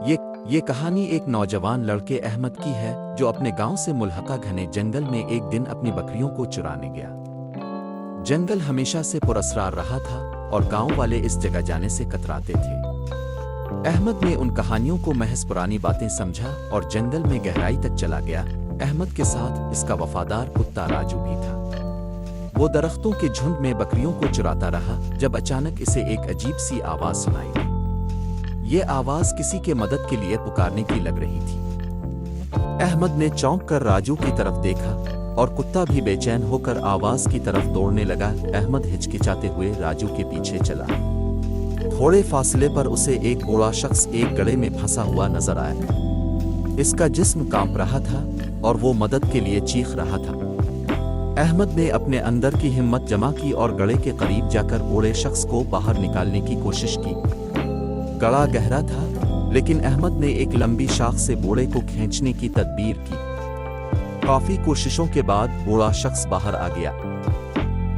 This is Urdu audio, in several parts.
یہ یہ کہانی ایک نوجوان لڑکے احمد کی ہے جو اپنے گاؤں سے ملحقہ گھنے جنگل میں ایک دن اپنی بکریوں کو چرانے گیا۔ جنگل ہمیشہ سے پراسرار رہا تھا اور گاؤں والے اس جگہ جانے سے کتراتے تھے۔ احمد نے ان کہانیوں کو محض پرانی باتیں سمجھا اور جنگل میں گہرائی تک چلا گیا۔ احمد کے ساتھ اس کا وفادار کتا راجو بھی تھا۔ وہ درختوں کے جھنڈ میں بکریوں کو چراتا رہا جب اچانک اسے ایک عجیب سی آواز سنائی دی۔ یہ آواز کسی کے مدد کے لیے پکارنے کی لگ رہی تھی۔ احمد نے چونک کر راجو کی طرف دیکھا اور کتا بھی بے چین ہو کر آواز کی طرف دوڑنے لگا۔ احمد ہچکچاتے ہوئے راجو کے پیچھے چلا۔ تھوڑے فاصلے پر اسے ایک بوڑھا شخص ایک گڑھے میں پھنسا ہوا نظر آیا۔ اس کا جسم کانپ رہا تھا اور وہ مدد کے لیے چیخ رہا تھا۔ احمد نے اپنے اندر کی ہمت جمع کی اور گڑھے کے قریب جا کر بوڑھے شخص کو باہر نکالنے کی کوشش کی۔ گڑھا گہرا تھا لیکن احمد نے ایک لمبی شاخ سے بوڑھے کو کھینچنے کی تدبیر کی۔ کافی کوششوں کے بعد بوڑھا شخص باہر آ گیا۔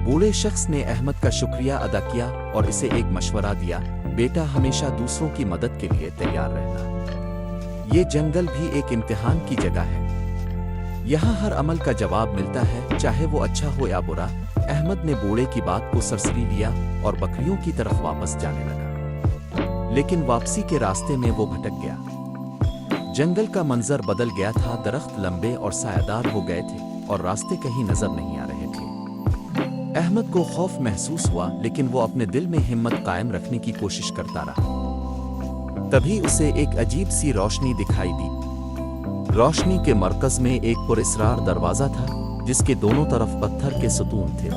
بوڑھے شخص نے احمد کا شکریہ ادا کیا اور اسے ایک مشورہ دیا، بیٹا ہمیشہ دوسروں کی مدد کے لیے تیار رہنا۔ یہ جنگل بھی ایک امتحان کی جگہ ہے، یہاں ہر عمل کا جواب ملتا ہے، چاہے وہ اچھا ہو یا برا۔ احمد نے بوڑھے کی بات کو سرسری لیا اور بکریوں کی طرف واپس جانے لگا، لیکن واپسی کے راستے میں وہ بھٹک گیا۔ جنگل کا منظر بدل گیا تھا، درخت لمبے اور سایہ دار ہو گئے تھے اور راستے کہیں نظر نہیں آ رہے تھے۔ احمد کو خوف محسوس ہوا لیکن وہ اپنے دل میں ہمت قائم رکھنے کی کوشش کرتا رہا۔ تبھی اسے ایک عجیب سی روشنی دکھائی دی۔ روشنی کے مرکز میں ایک پراسرار دروازہ تھا جس کے دونوں طرف پتھر کے ستون تھے۔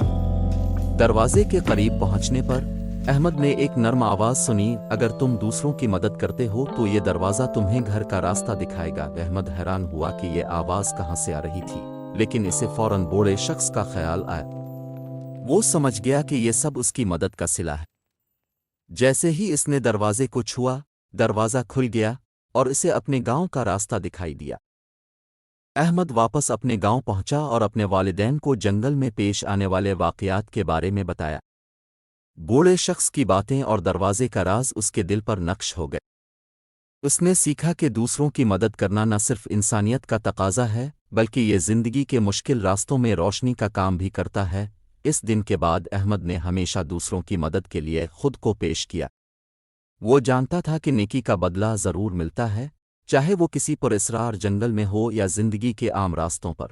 دروازے کے قریب پہنچنے پر احمد نے ایک نرم آواز سنی، اگر تم دوسروں کی مدد کرتے ہو تو یہ دروازہ تمہیں گھر کا راستہ دکھائے گا۔ احمد حیران ہوا کہ یہ آواز کہاں سے آ رہی تھی، لیکن اسے فوراً بوڑھے شخص کا خیال آیا۔ وہ سمجھ گیا کہ یہ سب اس کی مدد کا صلہ ہے۔ جیسے ہی اس نے دروازے کو چھوا، دروازہ کھل گیا اور اسے اپنے گاؤں کا راستہ دکھائی دیا۔ احمد واپس اپنے گاؤں پہنچا اور اپنے والدین کو جنگل میں پیش آنے والے واقعات کے بارے میں بتایا۔ بوڑھے شخص کی باتیں اور دروازے کا راز اس کے دل پر نقش ہو گئے۔ اس نے سیکھا کہ دوسروں کی مدد کرنا نہ صرف انسانیت کا تقاضا ہے بلکہ یہ زندگی کے مشکل راستوں میں روشنی کا کام بھی کرتا ہے۔ اس دن کے بعد احمد نے ہمیشہ دوسروں کی مدد کے لیے خود کو پیش کیا۔ وہ جانتا تھا کہ نیکی کا بدلہ ضرور ملتا ہے، چاہے وہ کسی پراسرار جنگل میں ہو یا زندگی کے عام راستوں پر۔